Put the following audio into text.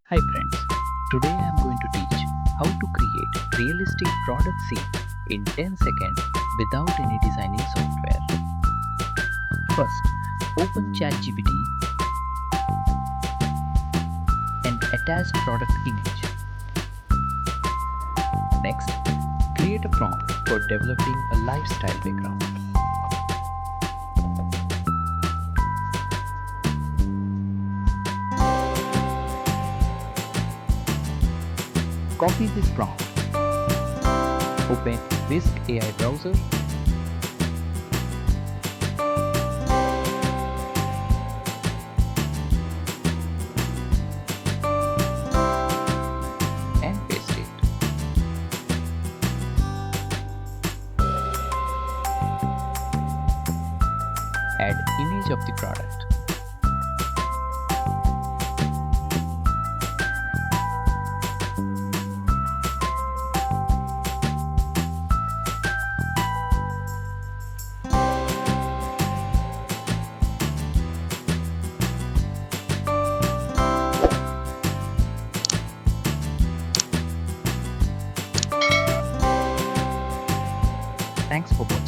Hi friends, today I am going to teach how to create realistic product scene in 10 seconds without any designing software. First, open Chatgpt and attach product image. Next, create a prompt for developing a lifestyle background. Copy this prompt. Open Whisk AI browser. And paste it. Add image of the product. Thanks for watching.